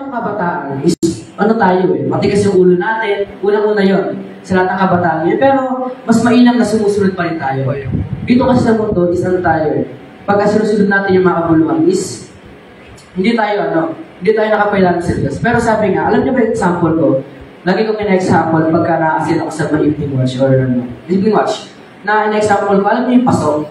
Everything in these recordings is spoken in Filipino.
tayong kabataan is, ano tayo eh, matigas yung ulo natin, unang-una yun, sa lahat ng kabataan yun. Pero, mas mainam na sumusunod pa rin tayo. Dito kasi sa mundo, is ano tayo eh, pagka sinusunod natin yung mga kabuluhan is, hindi tayo nakapailan sa Diyos. Pero sabi nga, alam niyo ba yung example ko? Lagi ko kina-example pagka na-asin ako sa evening watch or evening watch. Na in-example ko, alam niyo yung pasok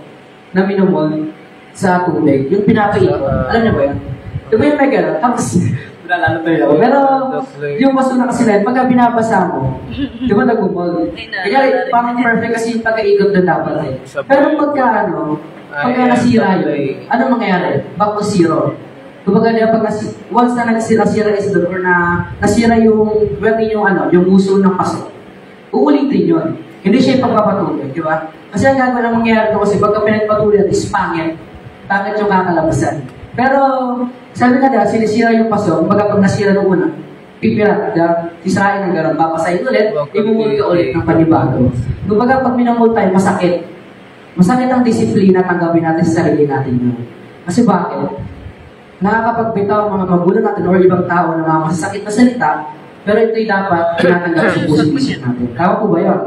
na minumol sa tubig, yung pinapaiikot. Alam niyo ba yun? Diba yung may gano'n? Tapos, nalala pa yun ako. Pero, yung pasok na kasi na pagka binabasa mo, di ba nagumol? Kaya parang perfect kasi yung pagkaikot na dapat eh. Pero pagka nasira yun, ano mangyayari? Back to zero. Kumbaga niya, once na nasira is doon, or nasira yung uso ng pasok, uulitin yun. Hindi siya ipagpapatuloy, di ba? Kasi ang gagawin ang mangyayari ito kasi pagka pinagpatuloy at is pangit yung kakalabasan. Pero, sabi nga dahil sinisira yung pasok, kumbaga pag nasira nung una, pipirat, sisirain ng gano'n, papasayin ulit, imumuli ka ulit ng panibago. Kumbaga pag minamul tayo, masakit. Masakit ang disiplina tanggapin natin sa sarili natin yun. Kasi bakit? Nakakapagbitaw ang mga magulang natin o ibang tao na mga masasakit na salita, pero ito'y dapat tinatanggap sa puso natin. Tama po ba yun?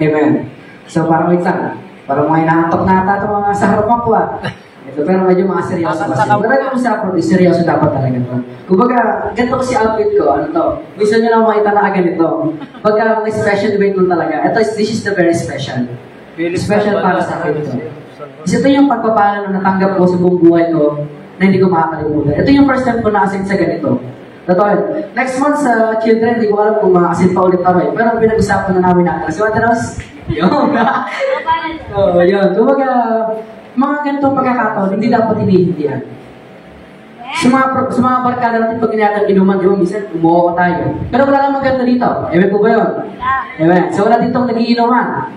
Amen. So parang wait lang. Parang mga inaantok na ata itong mga sa harapan ko Ito, pero medyo mga seryoso kasi. Marami kong sa approach, seryoso dapat talaga ito. Kumbaga, ganito kasi outfit ko, minsan nyo lang makita na ganito. Pagka may special event mo talaga, this is the very special. Special para sa akin ito. Kasi ito yung pagpapala na natanggap ko sa buong buhay ko na hindi ko makakalimutan. Ito yung first time ko na-assign sa ganito. Totoo. Next month sa children, hindi ko alam kung ma-assign pa ulit kami. Pero pinag-usapan na namin natin. Kasi what else? Yun. Yun. Kumbaga, mga ganitong pagkakataon, hindi dapat hinihindihan. Sa mga barkada natin pag ginatang inuman, di ba, minsan umuha tayo. Pero wala lang maganda dito. Ewan po ba yun? Ewan. So wala ditong nagiinuman.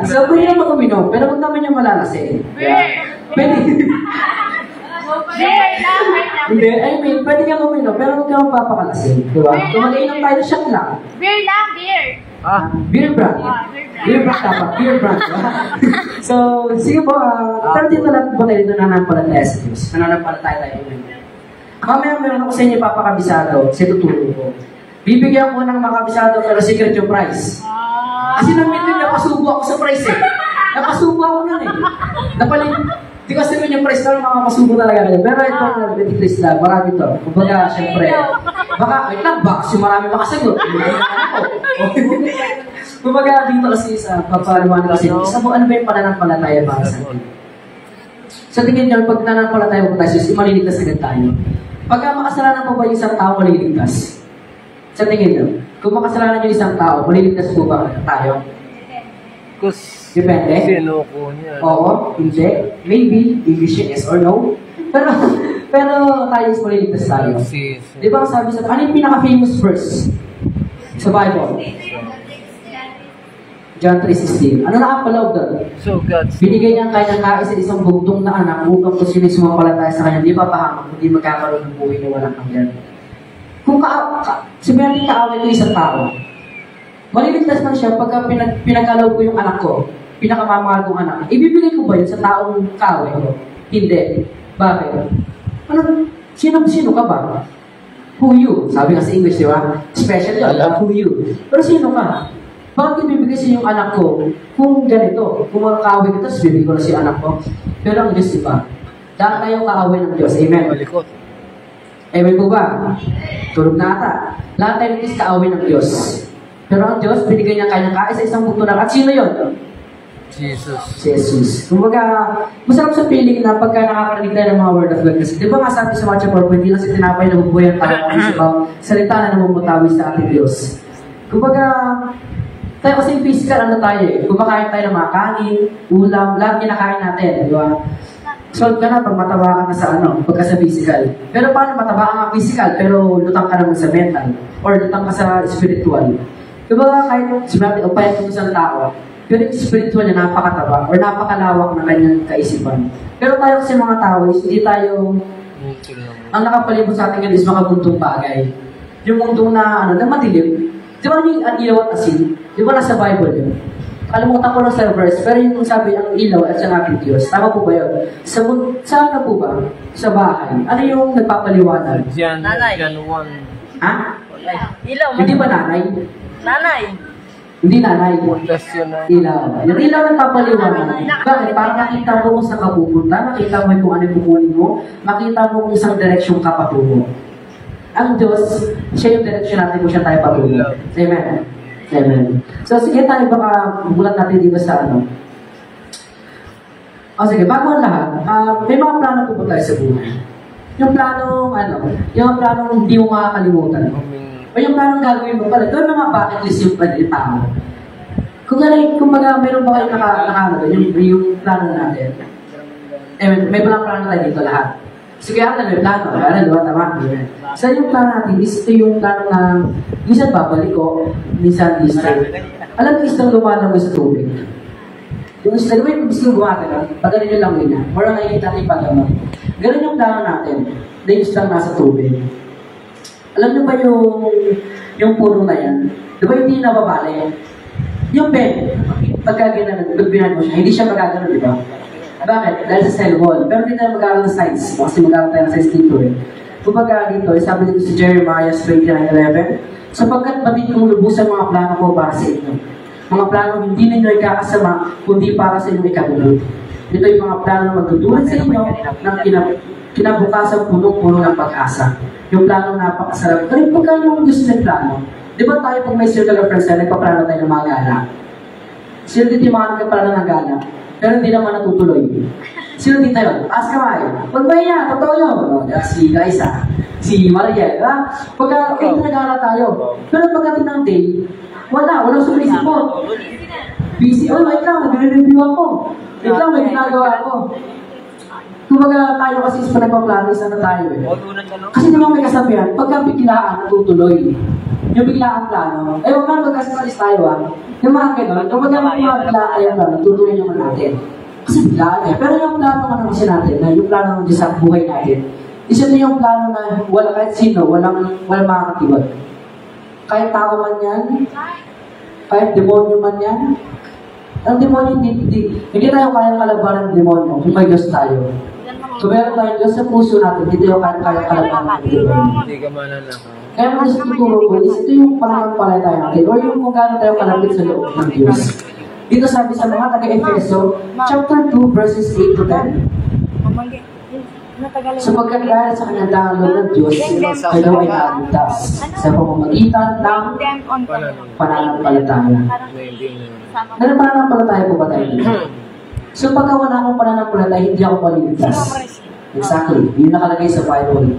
So pwede naman uminom, pero huwag naman yung malalasing. Pwede. Hindi, I mean, pwede kang uminom, pero huwag kang papakalasing. Diba? Kung mag-inom tayo, shot lang. Beer lang, beer. Beer brand. Beer brand dapat. Beer brand. So, sige po, pero dito lang po tayo dito nananampalataya sa Diyos. Nananampalataya tayo. Mamaya meron ako sa inyo papakabisado, kasi tutulong ko. Bibigyan ko ng makabisado, pero secret yung price. Kasi nang-meeting, napasubo ako sa price eh. Napasubo ako nun eh. Di ko sabihin yung price na makakasubo talaga kayo. Pero ito, please lang, marami to. Kumbaga, syempre, wait lang, baka kasi marami makasagot. Kumbaga, dito kasi sa papaliwanag kasi, isa mo, ano ba yung pananampalataya para sa atin? Sa tingin nyo, pag nananampalataya po tayo, maliligtas agad tayo. Pagka makasalanan po ba yung isang tao, maliligtas? Sa tingin nyo, kung makasalanan yung isang tao, maliligtas po ba tayo? Depende. Sinuko niya. Oo, hindi. Maybe, English yes or no. Pero tayo is maliligtas tayo. Di ba sabi sa, ano yung pinaka-famous verse sa Bible? John 3:16. Ano nakapaloob doon? So God. Binigay niya ang kanyang kain sa isang bugtong na anak upang kung sino sumampalataya sa kanya, di pa pahamak, hindi magkakaroon ng buhay na walang hanggan. Kung sabihin natin kaaway ko isang tao, maliligtas man siya pagka pinagkalaw ko yung anak ko, pinakamamahal kong anak, ibibigay ko ba yun sa taong kaaway ko? Hindi. Bakit? Sino ka ba? Who you? Sabi nga sa English, di ba? Special yun. Who you? Pero sino ka? Bakit ibibigay sa yung anak ko kung ganito? Kung mga kaaway ko, tapos bibigay ko na si anak ko. Pero ang Diyos, di ba? Dahil tayo kaaway ng Diyos. Amen. Amen po ba? Tulog na ata. Lahat tayo is kaaway ng Diyos. Pero ang Diyos, binigay niya kanyang kain sa isang bugto na. At sino yun? Jesus. Kumbaga, masarap sa feeling na pagka nakakarinig tayo ng mga word of God. Kasi di ba nga sabi sa Matthew 4, hindi lang si tinapay na bubuhay ang tao, salita na namumutawi sa ating Diyos. Kumbaga, tayo kasi physical tayo eh. Kumakain tayo ng mga kanin, ulam, lahat kinakain natin. Di ba? Solve ka na pag mataba ka na sa pagka sa physical. Pero paano mataba ka nga physical, pero lutang ka naman sa mental, or lutang ka sa spiritual. Kumbaga, kahit sabi natin, payat mo sa tao, pero yung spiritual niya napakataba or napakalawak na kanyang kaisipan. Pero tayo kasi mga tao, hindi tayo, ang nakapalibot sa atin is makabuntong bagay. Yung mundo na, na madilim. Di ba yung ilaw at asin? Di ba nasa Bible yun? Kalimutan ko lang sa verse, pero yung sabi ang ilaw at siyang aking Diyos. Tama po ba yun? Sa ano po ba? Sa bahay. Ano yung nagpapaliwanag? Nanay. Ha? Ilaw. Hindi ba nanay? Nanay. Hindi nanay. Ilaw. Yung ilaw nagpapaliwanag. Bakit? Para makita mo kung saan ka pupunta, makita mo kung ano yung kukunin mo, makita mo kung isang direksyon ka patungo. Ang Diyos, siya yung direksyon natin kung siya tayo patungo. Amen. Amen. So sige tayo baka bulat natin dito sa ano. O sige, bago ang lahat, may mga plano po ba tayo sa buhay? Yung plano, yung plano hindi mo makakalimutan. O yung plano gagawin mo pala, ito yung mga bucket list yung tao. Kung baga, meron ba kayo yung plano natin? May plano tayo dito lahat. Sige, may plano. Tama. So yung plano natin, ito yung plano na minsan babalik ko, minsan distant. Alam mo, isang lumalabas sa tubig. Yung isang gusto gumagana, pag ganun yung langoy na, or ang nakikita natin pag-gamot. Ganun yung plano natin, na yung isang nasa tubig. Alam niyo ba yung puno na yan? Di ba hindi nababali? Yung bed, pagka ginabihan mo siya, hindi siya magagano, di ba? Bakit? Dahil sa cell wall. Pero hindi tayo mag-aaral ng science. Kasi mag-aaral tayo ng science dito eh. Kumbaga dito, sabi dito si Jeremiah 29:11, sapagkat batid kong lubusan mga plano ko para sa inyo. Mga plano hindi ninyo ikakasama, kundi para sa inyong ikagulo. Ito yung mga plano na magtutulad sa inyo ng kinabukasan punong-puno ng pag-asa. Yung plano napakasarap. Pero pagka yung gusto ng plano, di ba tayo pag may circle of friends na nagpaplano tayo ng mga gala? Sino dito yung mga nagpaplano ng gala? Pero hindi naman natutuloy. Sino dito yun? Ask kamay. Pag ba yan? Totoo yun. Si Liza. Si Mariel. Pagka nag-gala tayo. Pero pagdating ng day, walang sumisip po. Busy. Wait lang, nag-review ako. Wait lang, may ginagawa ako. Kumbaga tayo kasi sa nagpaplano, isa na tayo eh. Kasi di ba may kasabihan, pagka biglaan, natutuloy. Yung biglaan plano, huwag na magkasalis tayo yung mga ganon, yung mga biglaan tayo plano, tutuloy naman natin. Kasi biglaan eh. Pero yung plano nga kasi natin, na yung plano ng Diyos sa buhay natin, isa na yung plano na wala kahit sino, walang makakatibag. Kahit tao man yan, kahit demonyo man yan, ang demonyo hindi tayo kaya kalabanan ng demonyo kung may Diyos tayo. So meron tayong Diyos sa puso natin, hindi tayo kaya kalabanan ng demonyo. Hindi ka mananakaw. Kaya mo sa tuturo ko, ito yung pananampalataya natin, or yung kung gaano tayo kalapit sa loob ng Diyos. Dito sabi sa mga taga-Efeso, chapter 2, verses 8 to 10. Sapagkat dahil sa kanyang loob ng Diyos, kayo ay naaligtas sa pamamagitan ng pananampalataya. Pananampalataya po ba tayo dito? So pagka wala akong pananampalataya, hindi ako maliligtas. Exactly. Yun nakalagay sa Bible.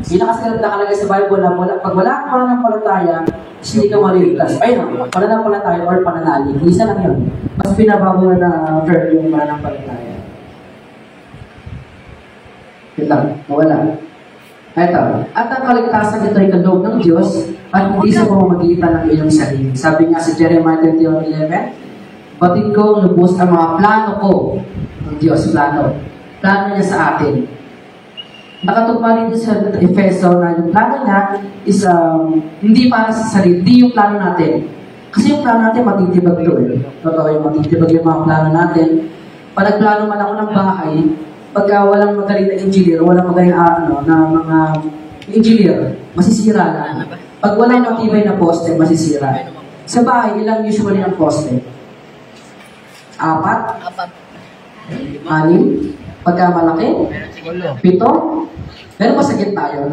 Yun nakalagay sa Bible na pag wala akong pananampalataya, hindi ka maliligtas. Ayun, pananampalataya or pananalig. Isa lang yun. Mas pinabago na verb yung pananampalataya. Yun lang, nawala. Ito. At ang kaligtasan ito ay kaloob ng Diyos at hindi sa pamamagitan ng iyong sarili. Sabi nga sa Jeremiah 21:11, batid ko lubos ang mga plano ko ng Diyos, plano niya sa atin. Nakatugma rin sa Efeso na yung plano niya is hindi para sa sarili, hindi yung plano natin. Kasi yung plano natin matitibag to eh. Totoo yung matitibag yung mga plano natin. Pag nagplano man ako ng bahay, pagka walang magaling na engineer, walang magaling na mga engineer, masisira na. Pag walang matibay na poste, masisira. Sa bahay, ilang usually ang poste? 4? 6? Pagka malaki? 7? Pero masakit tayo.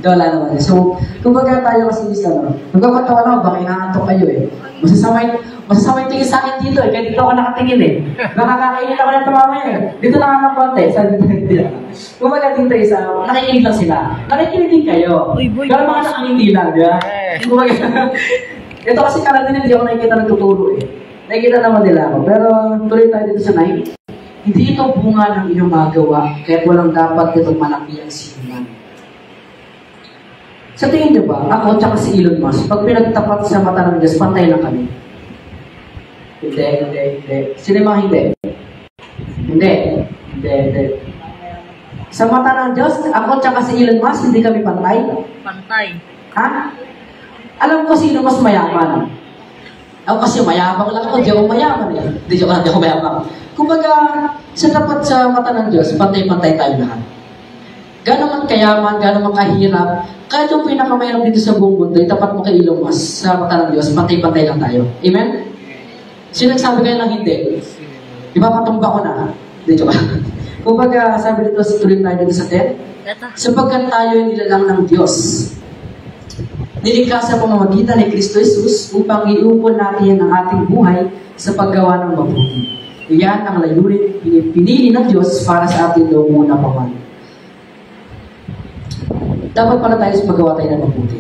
Wala naman. So, kumbaga tayo kasi minsan, nagkakatawa naman, baka inaantok kayo eh. Masasamay tingin sa akin dito eh, kaya dito ako nakatingin eh. Nakakainit ako ng tumamaya eh. Dito na nga ng konti, sabi dito. Kumbaga dito isa, nakikinig lang sila. Nakikinig din kayo. Pero mga nakangindi lang, di ba? Kumbaga, ito kasi karamihan hindi ako nakikita nagtuturo eh. Nakikita naman nila ako. Pero tuloy tayo dito sa 9. Hindi ito bunga ng iyong magawa, kaya walang dapat itong malaki ang sinuman. Sa tingin niyo ba, ako tsaka si Elon Musk, pag pinagtapat sa mata ng Diyos, pantay lang kami? Hindi. Sino mga hindi? Hindi. Sa mata ng Diyos, ako tsaka si Elon Musk, hindi kami pantay? Pantay. Ha? Alam ko sino mas mayaman. Ako kasi mayabang lang ako, di ako mayaman eh. Di ako mayabang. Kumbaga, sa tapat sa mata ng Diyos, pantay-pantay tayo lahat. Gano'n man kayaman, gano'n man kahirap, kahit yung pinakamayarap dito sa buong mundo, tapat mo kay Elon Musk sa mata ng Diyos, pantay-pantay lang tayo. Amen? Sino nagsabi kayo ng hindi? Di ba patumba ko na? Hindi, joke. Kumbaga, sabi dito, tuloy tayo dito sa 10. Sapagkat tayo nilalang ng Diyos. Nilikha sa pamamagitan ni Kristo Jesus upang iupon natin ang ating buhay sa paggawa ng mabuti. Iyan ang layunin pinili ng Diyos para sa atin noong una pa man. Dapat pala tayo sa paggawa tayo ng mabuti.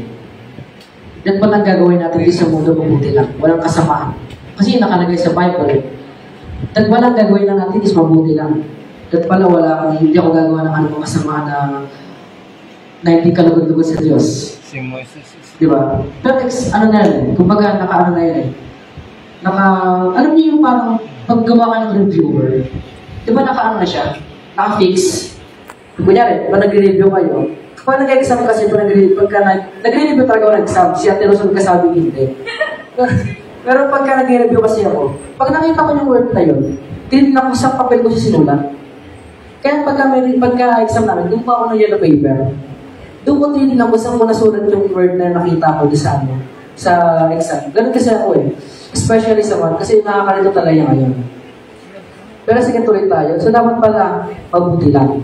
Yan pala ang gagawin natin sa mundo, mabuti lang. Walang kasamaan. Kasi nakalagay sa Bible, at walang gagawin lang natin is mabuti lang. At pala hindi ako gagawa ng anong kasamaan na hindi kalugod-lugod sa Diyos. Diba? Pero ano na yan, kumbaga naka-ano na yan eh. Alam niyo yung parang paggawa ka ng reviewer, diba naka-ano na siya? Naka-fix. Kunyari, pag nag-review kayo, pag nag-exam kasi, nag-review talaga ako ng exam, siya tinusunod ka sabi hindi. Pero pagka nag-review kasi ako, pag nakita ko yung word na yun, tinitignan ko sa papel ko siya sinulat. Kaya pagka-exam namin, doon pa ako ng yellow paper. Doon ko tinitignan ko saan ko nasulat yung word na nakita ko sa exam. Ganun kasi ako eh. Especially sa one, kasi nakakalito talaga ngayon. Pero sige, tuloy tayo. So dapat pala, mabuti lang.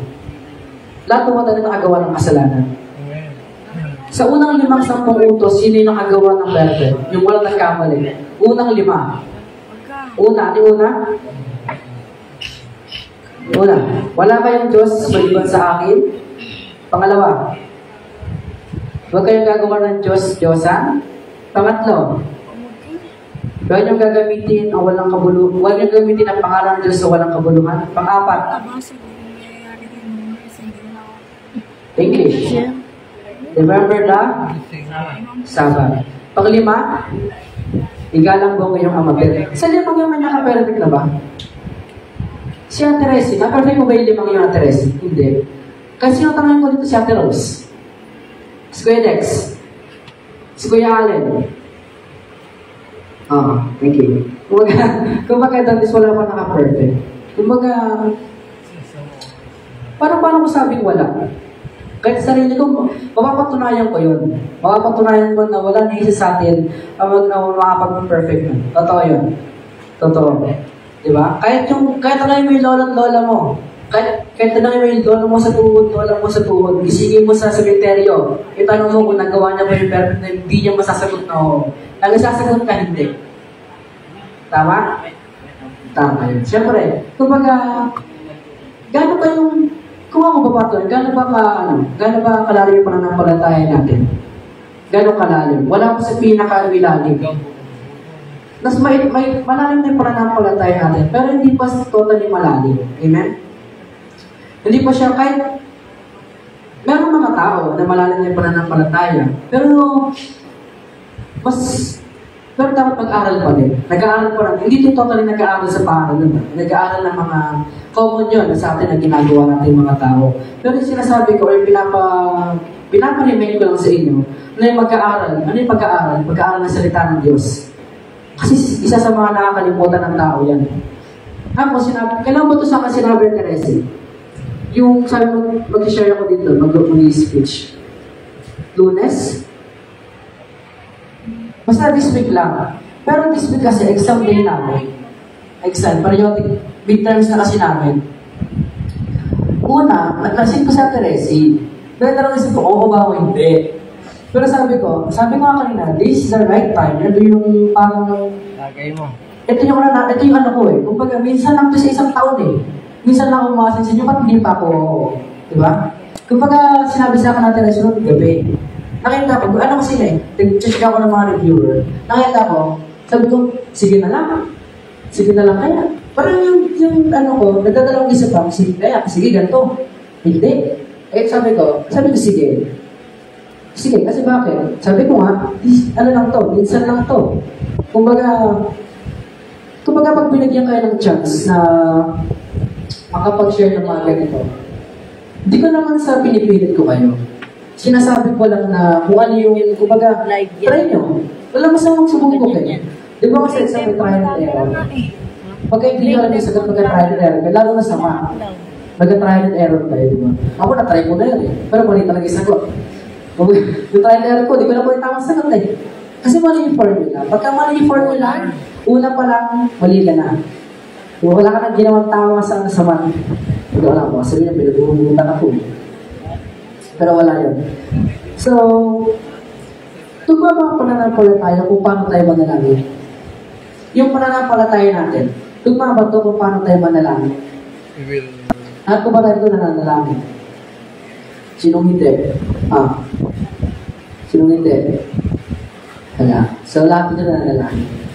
Lahat mo tayo nakagawa ng kasalanan. Sa unang 5-10 utos, sino yung nakagawa ng perfect? Yung walang nagkamali. Unang 5. Una, ano yung una? Una, wala kayong Diyos maliban sa akin. Pangalawa, huwag kayong gagawa ng Diyosan. Pangatlo, huwag niyong gagamitin ang walang kabuluhan. Huwag niyong gamitin ang pangalan ng Diyos sa walang kabuluhan. Pang-apat, English. Remember the Sabbath. Pang-5, igalang mo ngayong amatir. Sa 5 yung naka-perfect na ba? Si Ate Resi, na-perfect mo ba yung 5 yung Ate Resi? Hindi. Kasi yung tanongin ko dito si Ate Rose. Si Kuya Dex. Si Kuya Allen. Thank you. Kumbaga, datis wala pa naka-perfect. Kumbaga, paano ko sabing wala? Kahit sarili ko, mapapatunayan ko yun. Mapapatunayan ko na wala na isa sa atin ang makapag-perfect na. Totoo yun. Totoo. Diba? Kahit tanongin mo yung lola at lola mo, kahit tanongin mo yung lola mo sa tuhod, gisingin mo sa sementeryo, itanong mo kung nagawa niya ba yung perfect na hindi niya masasagot na oo. Nagsasagot ka, hindi. Tama? Tama yun. Siyempre, kumbaga, gano'n kayong, kung ako papatuloy, gano'n ba kalalim yung pananampalataya natin? Gano'n kalalim? Wala ko sa pinaka-ilalim. Malalim na yung pananampalataya natin, pero hindi pa totally malalim. Amen? Hindi pa siya, kahit meron mga tao na malalim na yung pananampalataya, pero dapat mag-aaral pa din. Nag-aaral pa rin. Hindi totally nag-aaral sa paaral naman. Nag-aaral ng mga common yun sa atin na ginagawa natin mga tao. Pero yung sinasabi ko, pinapa-remind ko lang sa inyo na yung mag-aaral. Ano yung mag-aaral? Mag-aaral ng salita ng Diyos. Kasi isa sa mga nakakalimutan ng tao yan. Kailan ba ito sa sinabi ni Teresi? Yung sabi mo, mag-share ako dito, mag-speech. Lunes? Basta this week lang. Pero this week kasi, exam day namin. Exam, periodic, midterms na kasi namin. Una, naglasin ko sa Teresi. Naglasin ko, oo ba o hindi? Pero sabi ko nga kanina, this is the right time. Ito yung parang... Lagay mo. Ito yung ano ko eh. Kumbaga, minsan lang ito sa isang taon eh. Minsan lang ako makasinsin nyo, ba't hindi pa ako... Diba? Kumbaga, sinabi sa akin natin na sunod gabi. Nakita ko, ano kasi eh, nag-check ako ng mga reviewer. Nakita ko, sabi ko, sige na lang kaya. Parang yung ano ko, nagdadalawang isa pa, sige ganito. Hindi. Sabi ko, sige. Sige, kasi bakit? Sabi ko nga, ano lang to, minsan lang to. Kumbaga pag binigyan kayo ng chance na makapag-share ng mga ganito, hindi ko naman sa pinipilit ko kayo. Sinasabi ko lang na kung ano yung, kumbaga, try nyo. Wala masamang subukin ko kayo. Di ba kasi sa may trial and error? Pagka hindi nyo alam yung sagot magka-trial and error, lalo na sama. Magka-trial and error tayo, di ba? Ako na-try ko na yun eh. Pero mali talaga yung sagot. Yung trial and error ko, di ko na po yung tamang sagot eh. Kasi mali yung formula. Pagka mali yung formula, una pa lang, mali ka na. Kung wala ka nang ginawang tama sa sama, hindi ko alam ko. Sabi niya, pinag-uubutan ako. Pero wala yun. So, tugma ba ang pananampalataya kung paano tayo manalangin? Yung pananampalataya natin, tugma ba ito kung paano tayo manalangin? At kung ba tayo ito nananalangin? Sinong hindi? Sinong hindi? Wala. So, lahat ito nananalangin.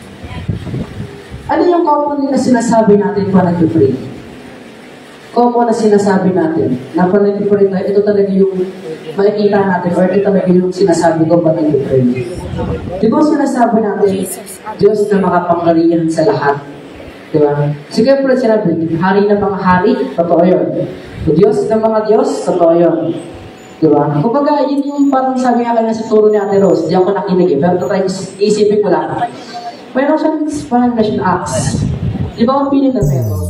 Ano yung common na sinasabi natin pa nag-pray? Common na sinasabi natin na pa nag-pray tayo, ito talaga yung makikita natin or ito talaga yung sinasabi ko pa nag-pray. Di ba sinasabi natin, Diyos na makapangyarihan sa lahat? Di ba? Sige po sinabi, hari ng mga hari, totoo yun. Diyos ng mga Diyos, totoo yun. Di ba? Kumbaga, yun yung parang sabi nga kanina sa turo ni Ate Rose, di ako nakinig eh, pero isipin ko lang. Mayroon siyang explanation acts. Di ba ang piling na pero?